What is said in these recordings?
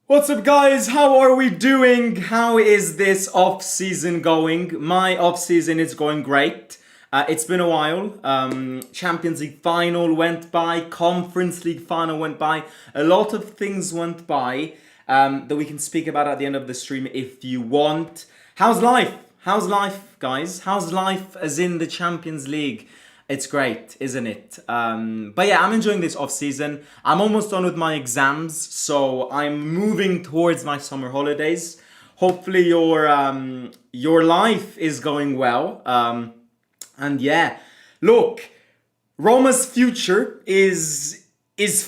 What's up, guys? How are we doing? How is this off-season going? My off-season is going great. It's been a while. Champions League final went by, Conference League final went by. A lot of things went by that we can speak about at the end of the stream if you want. How's life? How's life, guys? How's life as in the Champions League? It's great, isn't it? But yeah, I'm enjoying this off season. I'm almost done with my exams, so I'm moving towards my summer holidays. Hopefully, your life is going well. And yeah, look, Roma's future is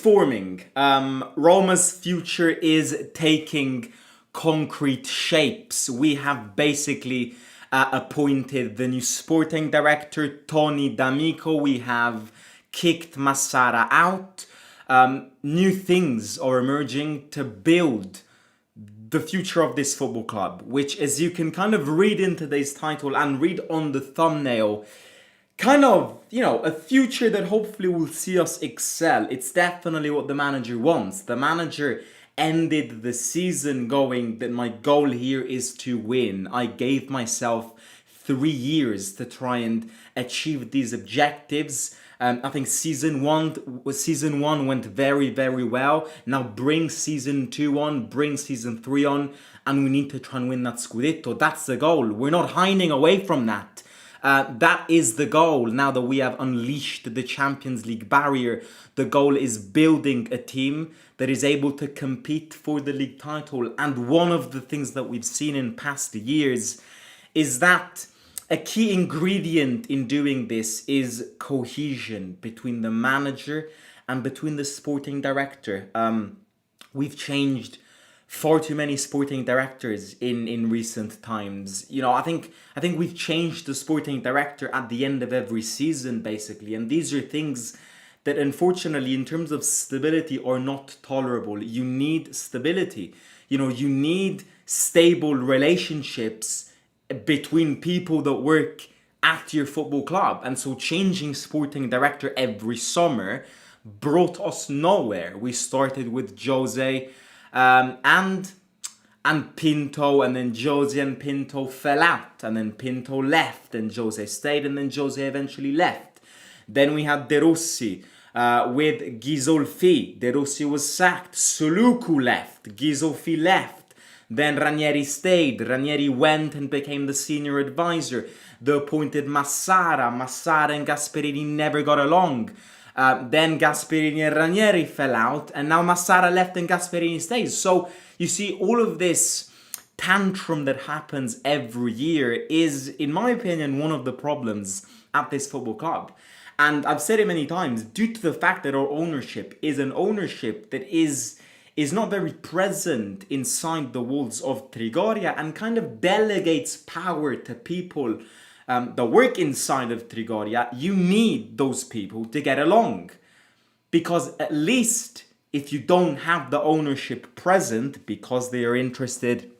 forming. Roma's future is taking concrete shapes. We have basically appointed the new sporting director, Tony Damiko. We have kicked Massara out. New things are emerging to build the future of this football club, which, as you can kind of read in today's title and read on the thumbnail, kind of, a future that hopefully will see us excel. It's definitely what the manager wants. The manager ended the season going that my goal here is to win. I gave myself 3 years to try and achieve these objectives. I think season one went very, very well. Now bring season 2 on, bring season 3 on, and we need to try and win that Scudetto. That's the goal. We're not hiding away from that. That is the goal. Now that we have unleashed the Champions League barrier, the goal is building a team that is able to compete for the league title. And one of the things that we've seen in past years is that a key ingredient in doing this is cohesion between the manager and between the sporting director. We've changed far too many sporting directors in recent times. I think we've changed the sporting director at the end of every season, basically. And these are things that, unfortunately, in terms of stability, are not tolerable. You need stability. You need stable relationships between people that work at your football club. And so changing sporting director every summer brought us nowhere. We started with Jose and Pinto, and then Jose and Pinto fell out, and then Pinto left, and Jose stayed, and then Jose eventually left. Then we had De Rossi with Ghisolfi. De Rossi was sacked. Suluku left. Ghisolfi left. Then Ranieri stayed. Ranieri went and became the senior advisor. They appointed Massara. Massara and Gasperini never got along. Then Gasperini and Ranieri fell out, and now Massara left and Gasperini stays. So you see, all of this tantrum that happens every year is, in my opinion, one of the problems at this football club. And I've said it many times, due to the fact that our ownership is an ownership that is not very present inside the walls of Trigoria and kind of delegates power to people that work inside of Trigoria. You need those people to get along. Because at least if you don't have the ownership present, because they are interested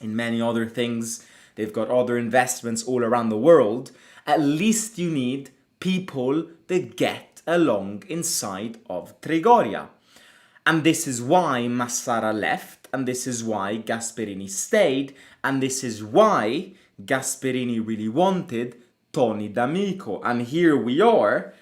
in many other things, they've got other investments all around the world, at least you need people that get along inside of Trigoria. And this is why Massara left, and this is why Gasperini stayed, and this is why Gasperini really wanted Tony D'Amico. And here we are,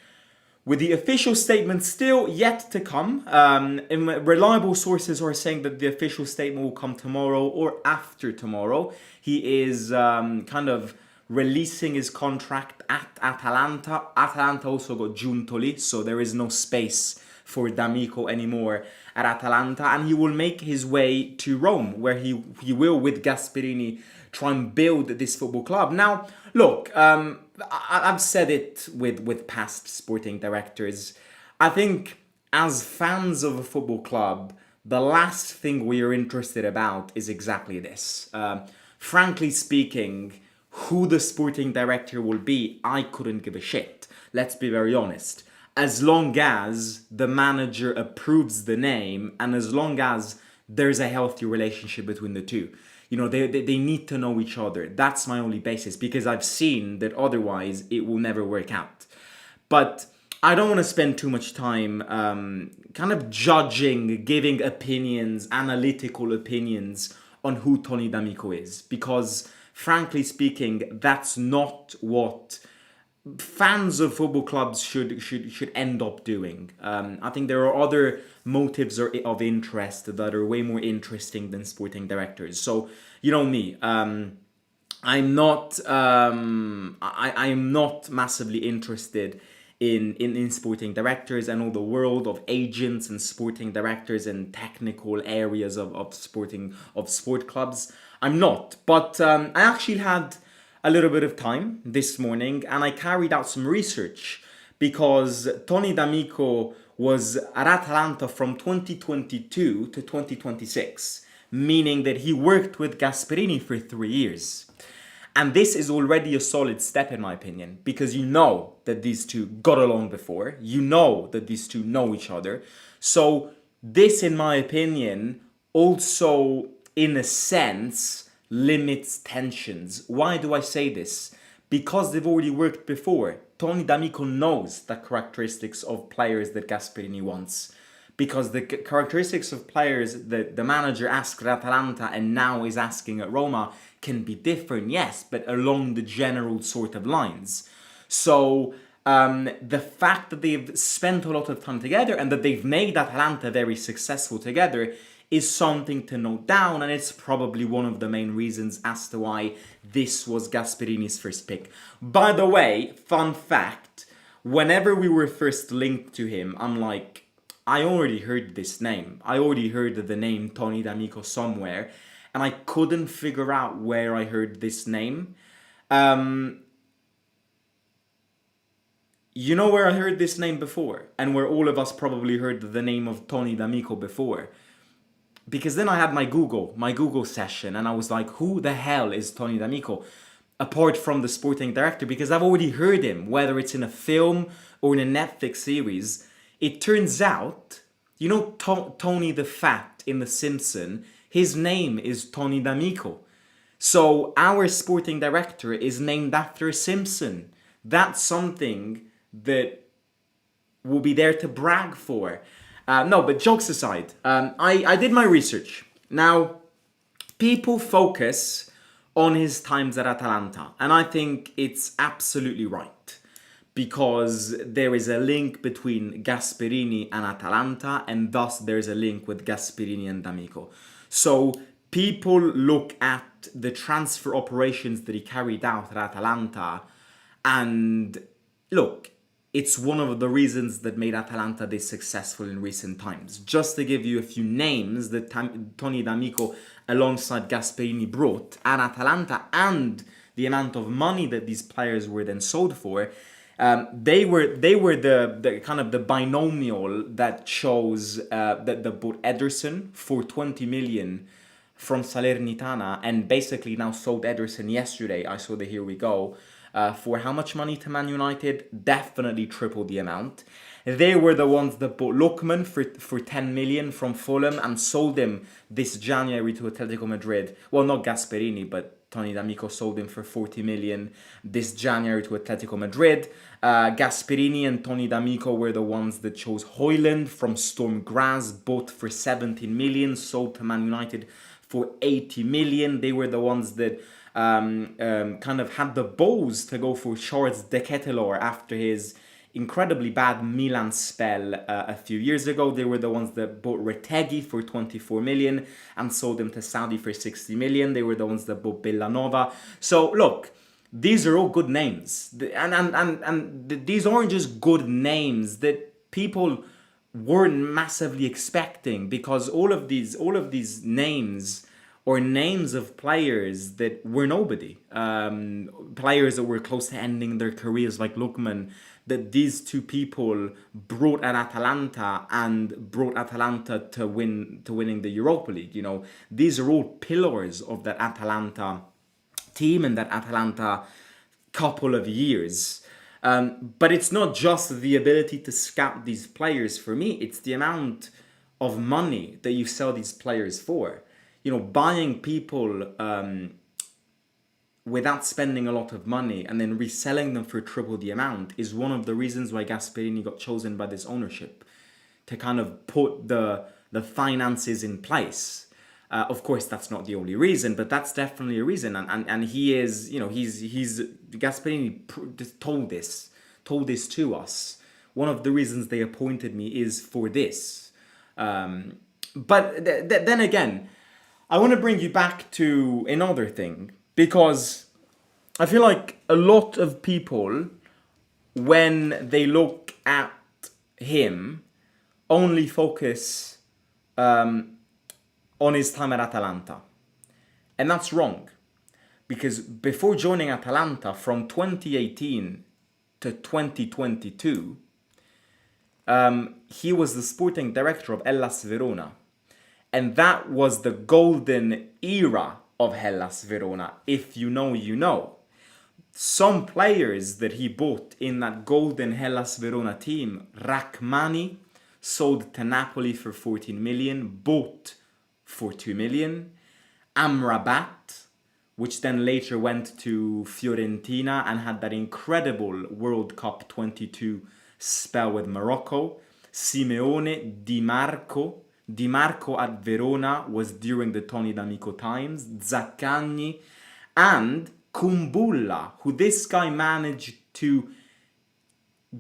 with the official statement still yet to come. Reliable sources are saying that the official statement will come tomorrow or after tomorrow. He is kind of releasing his contract at Atalanta. Atalanta also got Giuntoli, so there is no space for D'Amico anymore at Atalanta, and he will make his way to Rome, where he will, with Gasperini, try and build this football club. Now, look, I've said it with past sporting directors. I think as fans of a football club, the last thing we are interested about is exactly this. Frankly speaking, who the sporting director will be, I couldn't give a shit. Let's be very honest. As long as the manager approves the name and as long as there's a healthy relationship between the two. They need to know each other. That's my only basis, because I've seen that otherwise it will never work out. But I don't want to spend too much time kind of judging, giving opinions, analytical opinions on who Tony D'Amico is, because frankly speaking, that's not what fans of football clubs should end up doing. I think there are other motives of interest that are way more interesting than sporting directors. So you know me. I am not massively interested in sporting directors and all the world of agents and sporting directors and technical areas of sport clubs. I'm not, but I actually had a little bit of time this morning and I carried out some research because Tony D'Amico was at Atalanta from 2022 to 2026, meaning that he worked with Gasperini for 3 years. And this is already a solid step in my opinion, because you know that these two got along before, you know that these two know each other. So this, in my opinion, also in a sense limits tensions. Why do I say this? Because they've already worked before. Tony D'Amico knows the characteristics of players that Gasperini wants. Because the characteristics of players that the manager asked at Atalanta and now is asking at Roma can be different, yes, but along the general sort of lines. So the fact that they've spent a lot of time together and that they've made Atalanta very successful together is something to note down, and it's probably one of the main reasons as to why this was Gasperini's first pick. By the way, fun fact, whenever we were first linked to him, I'm like, I already heard this name. I already heard the name Tony D'Amico somewhere, and I couldn't figure out where I heard this name. You know where I heard this name before, and where all of us probably heard the name of Tony D'Amico before. Because then I had my Google session, and I was like, who the hell is Tony D'Amico? Apart from the sporting director, because I've already heard him, whether it's in a film or in a Netflix series. It turns out, you know Tony the Fat in The Simpsons, his name is Tony D'Amico. So our sporting director is named after a Simpson. That's something that we'll be there to brag for. No, but jokes aside, I did my research. Now, people focus on his times at Atalanta, and I think it's absolutely right. Because there is a link between Gasperini and Atalanta, and thus there's a link with Gasperini and D'Amico. So people look at the transfer operations that he carried out at Atalanta, and look, it's one of the reasons that made Atalanta this successful in recent times. Just to give you a few names that Tony D'Amico alongside Gasperini brought at Atalanta, and the amount of money that these players were then sold for, they were the kind of the binomial that chose that bought Ederson for 20 million from Salernitana, and basically now sold Ederson yesterday. I saw the Here We Go for how much money to Man United? Definitely triple the amount. They were the ones that bought Lookman for 10 million from Fulham and sold him this January to Atletico Madrid. Well, not Gasperini, but Tony D'Amico sold him for 40 million this January to Atletico Madrid. Gasperini and Tony D'Amico were the ones that chose Højlund from Storm Graz, both for 17 million, sold to Man United for 80 million. They were the ones that kind of had the balls to go for Charles De Ketelaere after his incredibly bad Milan spell a few years ago. They were the ones that bought Retegui for 24 million and sold him to Saudi for 60 million. They were the ones that bought Villanova. So look, these are all good names, and these aren't just good names that people weren't massively expecting, because all of these names or names of players that were nobody, players that were close to ending their careers like Lookman, that these two people brought at Atalanta and brought Atalanta to winning the Europa League. You know, these are all pillars of that Atalanta team and that Atalanta couple of years. But it's not just the ability to scout these players for me, it's the amount of money that you sell these players for. You know, buying people without spending a lot of money and then reselling them for triple the amount is one of the reasons why Gasperini got chosen by this ownership, to kind of put the finances in place. Of course, that's not the only reason, but that's definitely a reason. And he is, he's Gasperini told this to us. One of the reasons they appointed me is for this. But then again, I want to bring you back to another thing, because I feel like a lot of people, when they look at him, only focus on his time at Atalanta. And that's wrong. Because before joining Atalanta, from 2018 to 2022, he was the sporting director of Hellas Verona. And that was the golden era of Hellas Verona. If you know, you know. Some players that he bought in that golden Hellas Verona team, Rachmani, sold to Napoli for 14 million, bought for 2 million. Amrabat, which then later went to Fiorentina and had that incredible World Cup 22 spell with Morocco. Simeone, Di Marco at Verona was during the Tony Damiko times. Zaccagni and Kumbulla, who this guy managed to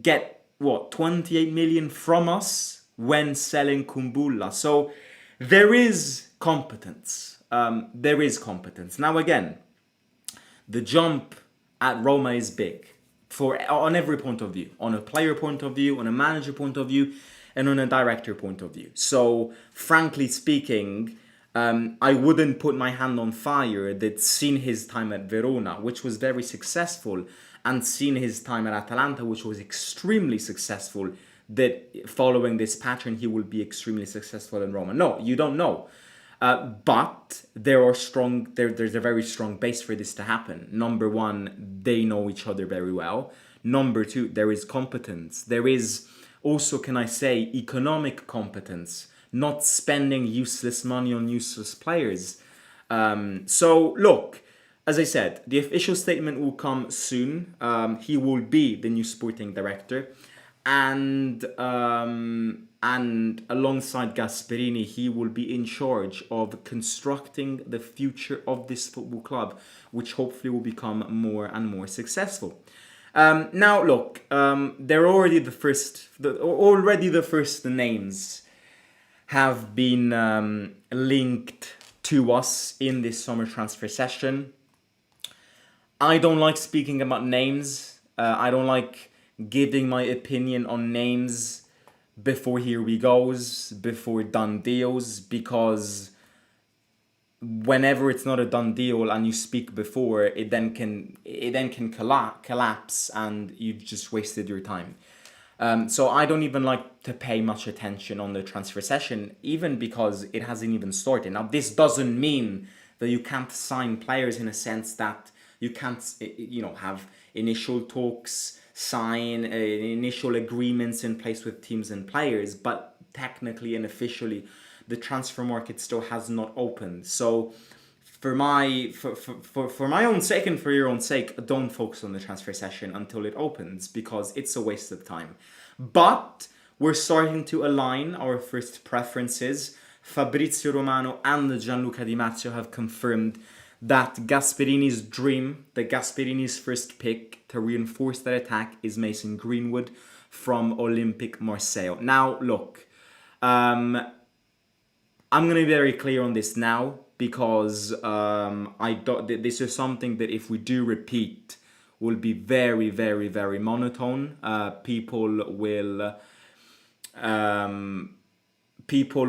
get, 28 million from us when selling Kumbulla. So there is competence. Now again, the jump at Roma is big on every point of view, on a player point of view, on a manager point of view, and on a director point of view. So frankly speaking, I wouldn't put my hand on fire that seen his time at Verona, which was very successful, and seen his time at Atalanta, which was extremely successful, that following this pattern he will be extremely successful in Roma. No, you don't know. But there's a very strong base for this to happen. Number one, they know each other very well. Number two, there is competence. There is also, can I say, economic competence, not spending useless money on useless players. So look, as I said, the official statement will come soon. He will be the new sporting director. And alongside Gasperini, he will be in charge of constructing the future of this football club, which hopefully will become more and more successful. Now, look, they're already the first names have been linked to us in this summer transfer session. I don't like speaking about names. I don't like giving my opinion on names before before done deals, because whenever it's not a done deal and you speak before, it then can collapse and you've just wasted your time. So I don't even like to pay much attention on the transfer session, even because it hasn't even started. Now, this doesn't mean that you can't sign players, in a sense that you can't, have initial talks, sign initial agreements in place with teams and players, but technically and officially the transfer market still has not opened. So for my own sake and for your own sake, don't focus on the transfer session until it opens, because it's a waste of time. But we're starting to align our first preferences. Fabrizio Romano and Gianluca Di Marzio have confirmed that Gasperini's dream, that Gasperini's first pick to reinforce that attack, is Mason Greenwood from Olympique Marseille. Now, look, I'm going to be very clear on this now, because this is something that if we do repeat will be very, very, very monotone. People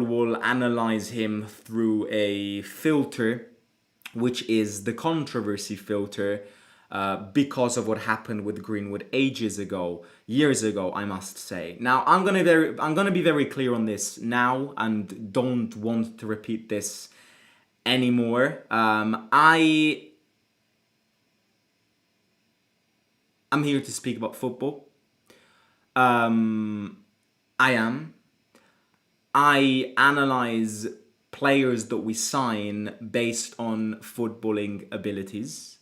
will analyze him through a filter, which is the controversy filter, because of what happened with Greenwood years ago, I must say. Now, I'm gonna be very clear on this now, and don't want to repeat this anymore. I'm here to speak about football. I analyze players that we sign based on footballing abilities.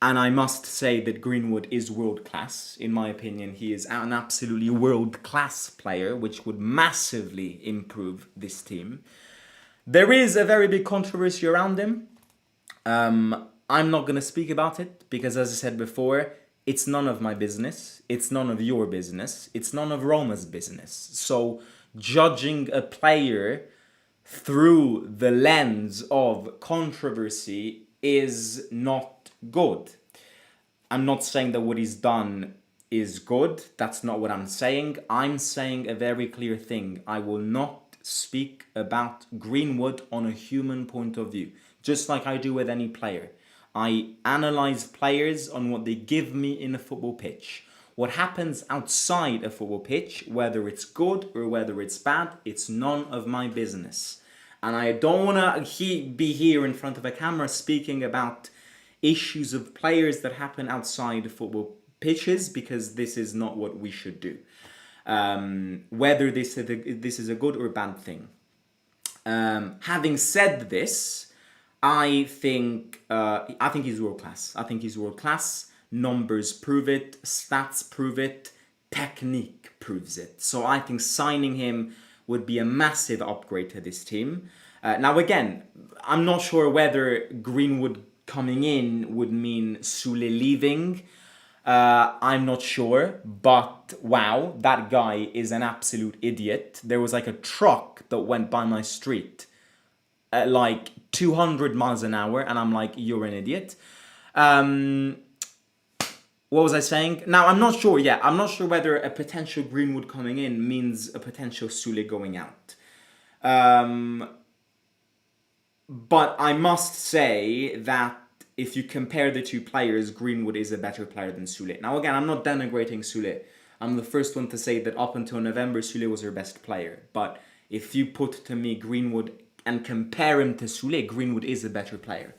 And I must say that Greenwood is world class. In my opinion, he is an absolutely world class player, which would massively improve this team. There is a very big controversy around him. I'm not going to speak about it because, as I said before, it's none of my business. It's none of your business. It's none of Roma's business. So, judging a player through the lens of controversy is not good. I'm not saying that what he's done is good. That's not what I'm saying. I'm saying a very clear thing. I will not speak about Greenwood on a human point of view, just like I do with any player. I analyze players on what they give me in a football pitch. What happens outside a football pitch, whether it's good or whether it's bad, it's none of my business. And I don't want to be here in front of a camera speaking about issues of players that happen outside football pitches, because this is not what we should do. Whether this is a good or bad thing. Having said this, I think he's world class. I think he's world class. Numbers prove it. Stats prove it. Technique proves it. So I think signing him would be a massive upgrade to this team. Now again, I'm not sure whether Greenwood coming in would mean Sule leaving. I'm not sure, but wow, that guy is an absolute idiot. There was like a truck that went by my street at like 200 miles an hour, and I'm like, you're an idiot. What was I saying? Now, I'm not sure. Yeah, I'm not sure whether a potential Greenwood coming in means a potential Sule going out. But I must say that if you compare the two players, Greenwood is a better player than Sule. Now, again, I'm not denigrating Sule. I'm the first one to say that up until November, Sule was her best player. But if you put to me Greenwood and compare him to Sule, Greenwood is a better player.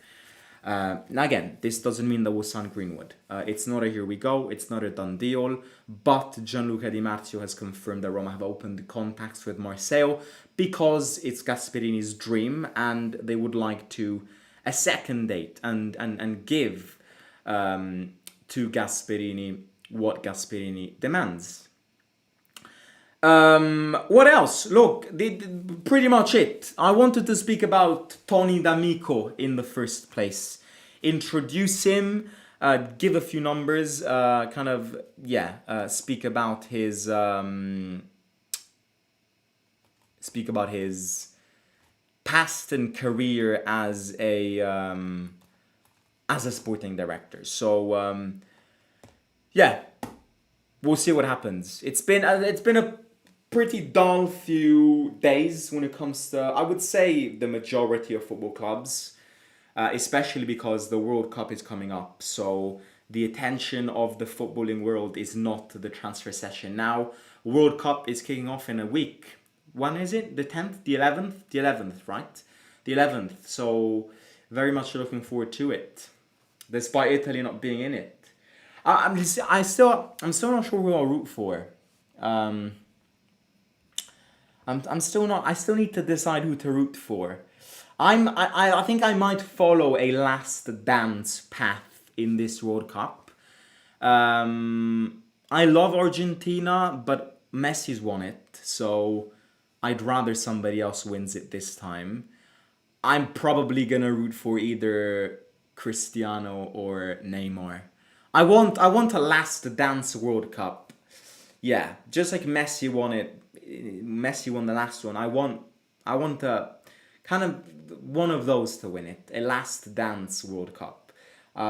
Now again, this doesn't mean that we'll sign Greenwood. It's not a here we go, it's not a done deal, but Gianluca Di Marzio has confirmed that Roma have opened contacts with Marseille because it's Gasperini's dream and they would like to a second date and give to Gasperini what Gasperini demands. What else? Look, pretty much it. I wanted to speak about Tony Damiko in the first place. Introduce him, give a few numbers, speak about his past and career as a sporting director. So we'll see what happens. It's been a pretty dull few days when it comes to, I would say, the majority of football clubs, especially because the World Cup is coming up. So the attention of the footballing world is not the transfer session. Now, World Cup is kicking off in a week. When is it? The 10th? The 11th? The 11th, right? The 11th. So very much looking forward to it, despite Italy not being in it. I'm still not sure who I'll root for. I'm still not. I still need to decide who to root for. I think I might follow a last dance path in this World Cup. I love Argentina, but Messi's won it, so I'd rather somebody else wins it this time. I'm probably gonna root for either Cristiano or Neymar. I want a last dance World Cup. Yeah, just like Messi won it. Messi won the last one. I want a kind of one of those to win it. A last dance World Cup.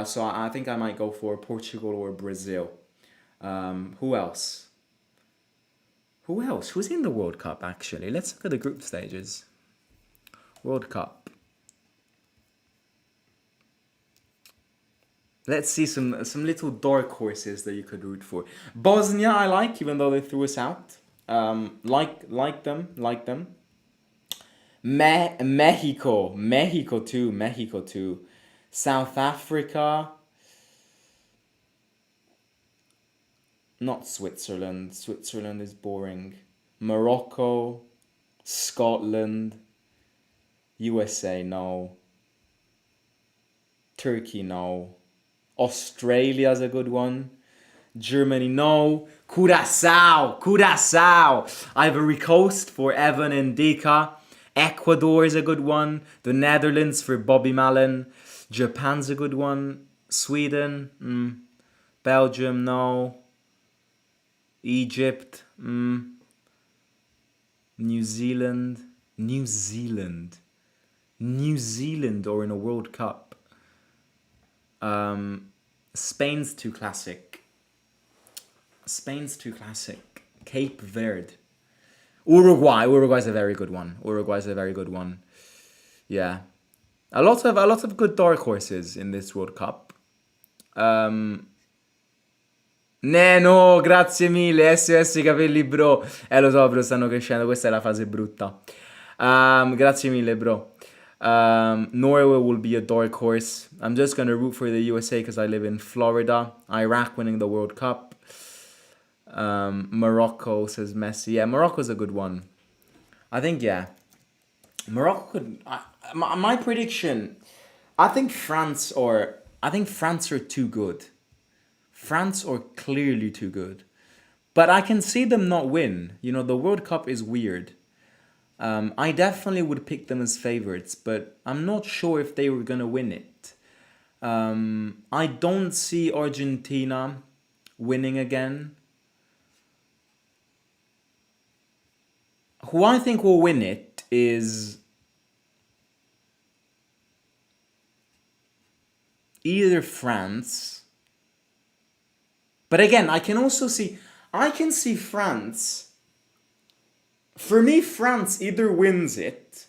So I think I might go for Portugal or Brazil. Who else? Who's in the World Cup actually? Let's look at the group stages. World Cup. Let's see some little dark horses that you could root for. Bosnia I like, even though they threw us out. Like them. Mexico too. South Africa. Not Switzerland. Switzerland is boring. Morocco. Scotland. USA, no. Turkey, no. Australia's a good one. Germany, no. Curaçao. Ivory Coast for Evan and Dika. Ecuador is a good one. The Netherlands for Bobby Mallon. Japan's a good one. Sweden, Belgium, no. Egypt, New Zealand or in a World Cup. Spain's too classic. Cape Verde. Uruguay's a very good one. Yeah. A lot of good dark horses in this World Cup. No, grazie mille, SOS capelli bro. Lo so bro, stanno crescendo, questa è la fase brutta. Grazie mille bro. Norway will be a dark horse. I'm just gonna root for the USA because I live in Florida. Iraq winning the World Cup. Morocco, says Messi. Yeah, Morocco's a good one. I think, yeah. Morocco could... my prediction... I think France are too good. France are clearly too good. But I can see them not win. You know, the World Cup is weird. I definitely would pick them as favorites, but I'm not sure if they were going to win it. I don't see Argentina winning again. Who I think will win it is either France. But again, I can see France. For me, France either wins it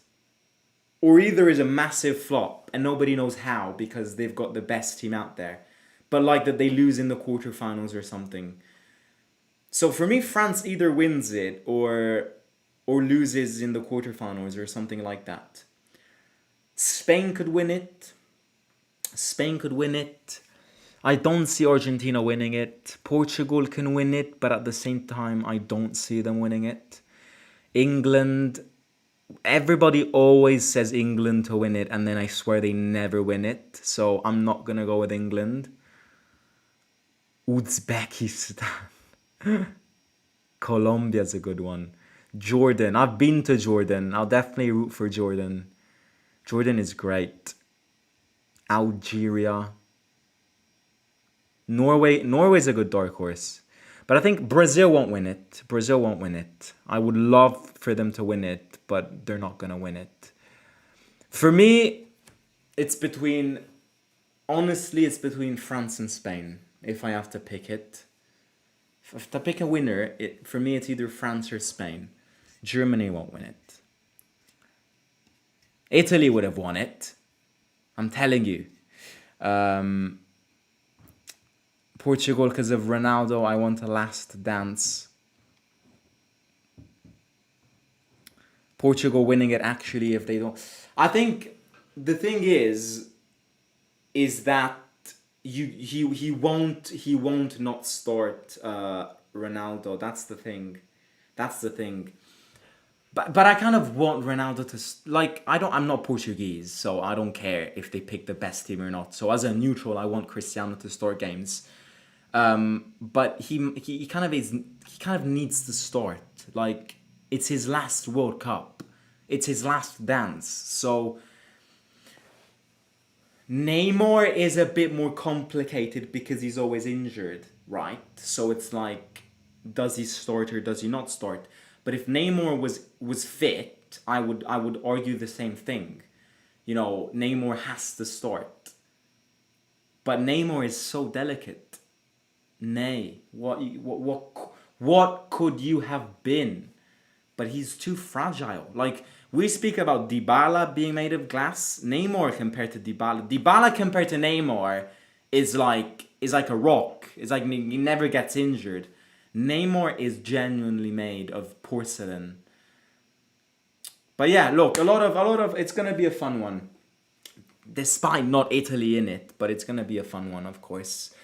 or either is a massive flop and nobody knows how because they've got the best team out there. But like that they lose in the quarterfinals or something. So for me, France either wins it or loses in the quarterfinals or something like that. Spain could win it. I don't see Argentina winning it. Portugal can win it, but at the same time, I don't see them winning it. England, everybody always says England to win it, and then I swear they never win it. So I'm not going to go with England. Uzbekistan. Colombia's a good one. Jordan. I've been to Jordan. I'll definitely root for Jordan. Jordan is great. Algeria. Norway's a good dark horse. But I think Brazil won't win it. I would love for them to win it, but they're not going to win it. For me, it's between France and Spain, if I have to pick it. If to pick a winner, for me it's either France or Spain. Germany won't win it. Italy would have won it. I'm telling you. Portugal, because of Ronaldo, I want a last dance. Portugal winning it actually if they don't. I think the thing is that he won't not start Ronaldo. That's the thing. But I kind of want Ronaldo to I'm not Portuguese, so I don't care if they pick the best team or not. So as a neutral, I want Cristiano to start games. But he kind of needs to start. Like, it's his last World Cup. It's his last dance. So Neymar is a bit more complicated because he's always injured, right? So it's like, does he start or does he not start? But if Neymar was fit, I would argue the same thing. You know, Neymar has to start. But Neymar is so delicate. What could you have been? But he's too fragile. Like, we speak about Dybala being made of glass. Neymar compared to Dybala compared to Neymar is like a rock. It's like he never gets injured. Neymar is genuinely made of porcelain. But yeah, look, a lot of it's gonna be a fun one. Despite not Italy in it, but it's gonna be a fun one, of course.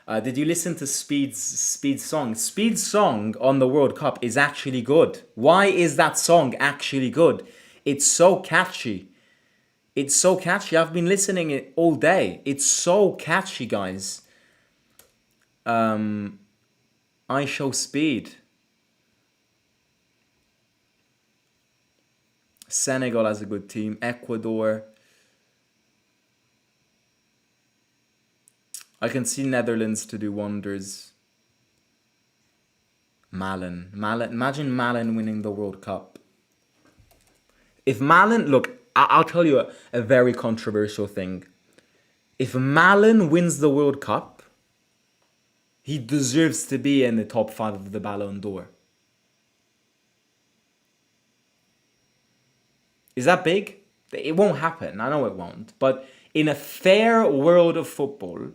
Did you listen to Speed's song? Speed's song on the World Cup is actually good. Why is that song actually good? It's so catchy. It's so catchy. I've been listening it all day. It's so catchy, guys. I Show Speed. Senegal has a good team. Ecuador. I can see Netherlands to do wonders. Malin. Imagine Malin winning the World Cup. If Malin, look, I'll tell you a very controversial thing. If Malin wins the World Cup, he deserves to be in the top 5 of the Ballon d'Or. Is that big? It won't happen. I know it won't. But in a fair world of football,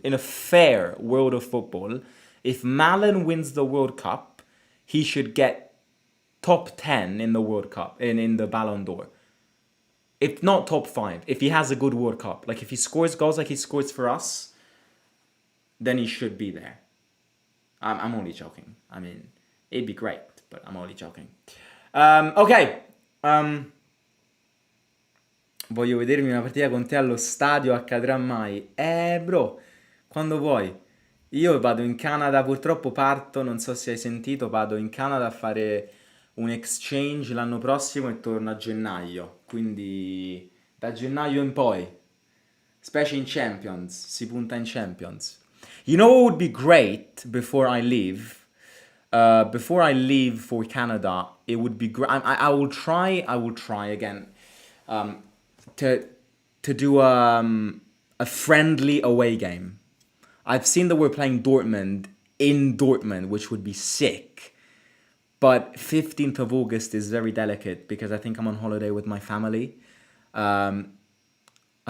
if Malin wins the World Cup, he should get top 10 in the World Cup, in the Ballon d'Or. If not top 5, if he has a good World Cup. Like if he scores goals like he scores for us, then he should be there. I'm only joking. I mean, it'd be great, but I'm only joking. Ok. Voglio vedermi una partita con te allo stadio, accadrà mai? Bro, quando vuoi. Io vado in Canada, purtroppo parto, non so se hai sentito, vado in Canada a fare un exchange l'anno prossimo e torno a gennaio. Quindi da gennaio in poi, specie in Champions, si punta in Champions. You know what would be great before I leave? Before I leave for Canada, it would be great. I will try again to do a friendly away game. I've seen that we're playing Dortmund in Dortmund, which would be sick. But 15th of August is very delicate because I think I'm on holiday with my family. I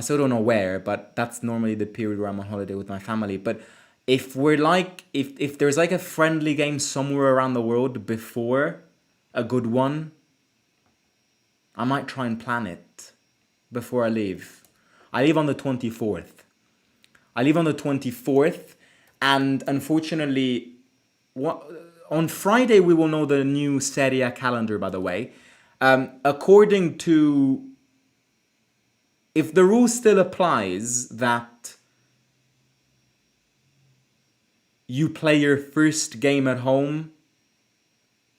still don't know where, but that's normally the period where I'm on holiday with my family. But if we're like, if there's like a friendly game somewhere around the world before a good one, I might try and plan it before I leave. I leave on the 24th. And unfortunately, on Friday we will know the new Serie A calendar, by the way. According to, if the rule still applies that you play your first game at home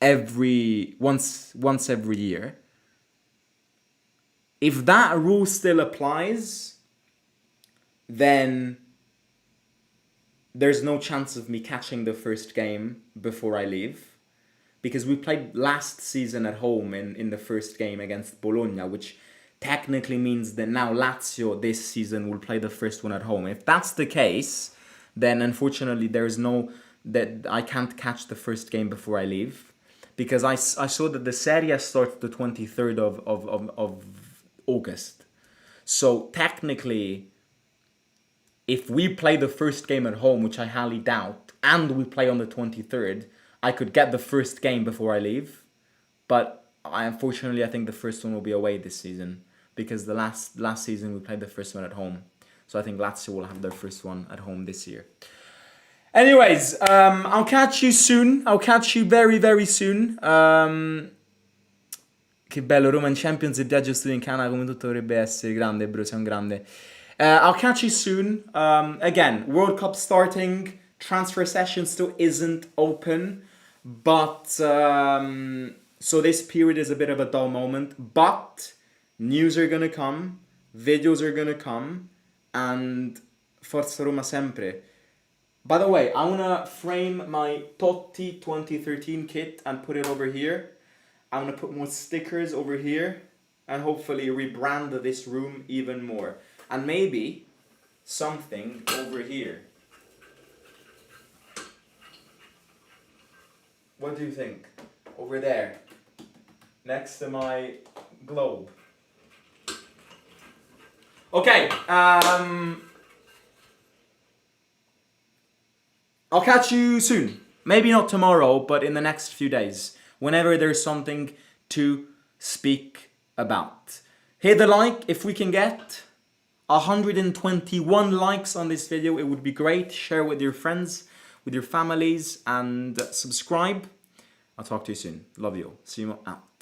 once every year, if that rule still applies, then there's no chance of me catching the first game before I leave. Because we played last season at home in the first game against Bologna, which technically means that now Lazio this season will play the first one at home. If that's the case, then unfortunately I can't catch the first game before I leave. Because I saw that the Serie A starts the 23rd of August. So technically, if we play the first game at home, which I highly doubt, and we play on the 23rd, I could get the first game before I leave. But unfortunately, I think the first one will be away this season. Because the last season we played the first one at home. So I think Lazio will have their first one at home this year. Anyways, I'll catch you soon. I'll catch you very, very soon. Che bello, Roma in Champions e viaggio studio in Canada come tutto dovrebbe essere. Grande, bro, sei un grande. I'll catch you soon. Again, World Cup starting. Transfer session still isn't open. But, so this period is a bit of a dull moment. But news are gonna come. Videos are gonna come. And Forza Roma sempre. By the way, I wanna frame my Totti 2013 kit and put it over here. I'm gonna put more stickers over here. And hopefully rebrand this room even more. And maybe something over here. What do you think? Over there. Next to my globe. Okay. I'll catch you soon. Maybe not tomorrow, but in the next few days. Whenever there's something to speak about. Hit the like if we can get 121 likes on this video. It would be great. Share with your friends, with your families, and subscribe. I'll talk to you soon. Love you all. See you out.